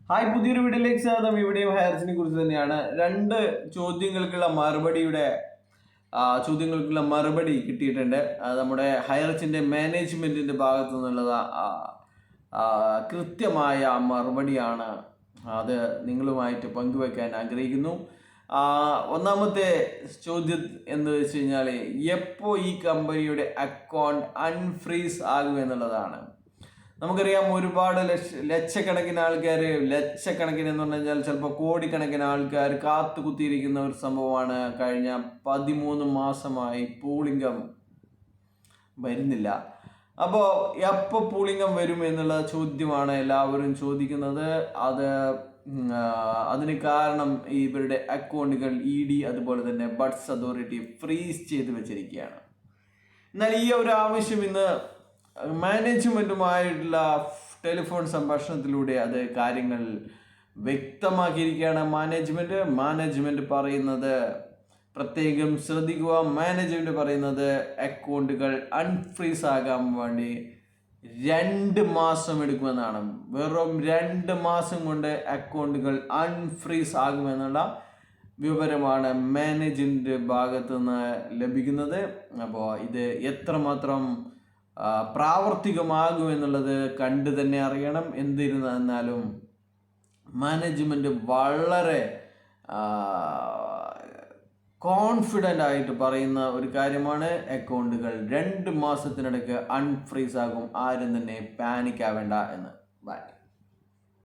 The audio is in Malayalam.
ഹായ്, പുതിയൊരു വീഡിയോയിലേക്ക് സ്വാഗതം. ഇവിടെയും ഹയർസിനെ കുറിച്ച് തന്നെയാണ്. രണ്ട് ചോദ്യങ്ങൾക്കുള്ള മറുപടി കിട്ടിയിട്ടുണ്ട്. നമ്മുടെ ഹയർസിന്റെ മാനേജ്മെന്റിന്റെ ഭാഗത്തു നിന്നുള്ളത് കൃത്യമായ മറുപടിയാണ്. അത് നിങ്ങളുമായിട്ട് പങ്കുവെക്കാൻ ആഗ്രഹിക്കുന്നു. ഒന്നാമത്തെ ചോദ്യം എന്ന് വെച്ച് കഴിഞ്ഞാൽ, എപ്പോൾ ഈ കമ്പനിയുടെ അക്കൗണ്ട് അൺഫ്രീസ് ആകും എന്നുള്ളതാണ്. നമുക്കറിയാം, ഒരുപാട് ലക്ഷക്കണക്കിന് എന്ന് പറഞ്ഞു കഴിഞ്ഞാൽ ചിലപ്പോൾ കോടിക്കണക്കിന് ആൾക്കാർ കാത്തു കുത്തിയിരിക്കുന്ന ഒരു സംഭവമാണ്. കഴിഞ്ഞ 13 മാസമായി പൂളിംഗം വരുന്നില്ല. അപ്പോൾ എപ്പോൾ പൂളിംഗം വരും എന്നുള്ള ചോദ്യമാണ് എല്ലാവരും ചോദിക്കുന്നത്. അതിന് കാരണം ഇവരുടെ അക്കൗണ്ടുകൾ ED അതുപോലെ തന്നെ ബഡ്സ് അതോറിറ്റി ഫ്രീസ് ചെയ്ത് വെച്ചിരിക്കുകയാണ്. എന്നാൽ ഈ ഒരു ആവശ്യം ഇന്ന് മാനേജ്മെന്റുമായിട്ടുള്ള ടെലിഫോൺ സംഭാഷണത്തിലൂടെ അത് കാര്യങ്ങൾ വ്യക്തമാക്കിയിരിക്കുകയാണ്. മാനേജ്മെന്റ് പറയുന്നത് പ്രത്യേകം ശ്രദ്ധിക്കുക. മാനേജ്മെന്റ് പറയുന്നത് അക്കൗണ്ടുകൾ അൺഫ്രീസ് ആകാൻ വേണ്ടി 2 മാസം എടുക്കുമെന്നാണ്. വെറും 2 മാസം കൊണ്ട് അക്കൗണ്ടുകൾ അൺഫ്രീസ് ആകുമെന്നുള്ള വിവരമാണ് മാനേജ്മെന്റ് ഭാഗത്തു നിന്ന് ലഭിക്കുന്നത്. അപ്പോൾ ഇത് എത്രമാത്രം പ്രാവർത്തികമാകുമെന്നുള്ളത് കണ്ടു തന്നെ അറിയണം. എന്നിരുന്നാലും മാനേജ്മെന്റ് വളരെ കോൺഫിഡൻ്റ് ആയിട്ട് പറയുന്ന ഒരു കാര്യമാണ്, അക്കൗണ്ടുകൾ 2 മാസത്തിനിടയ്ക്ക് അൺഫ്രീസ് ആകും. ആരും തന്നെ പാനിക് ആവേണ്ട എന്ന്. ബൈ.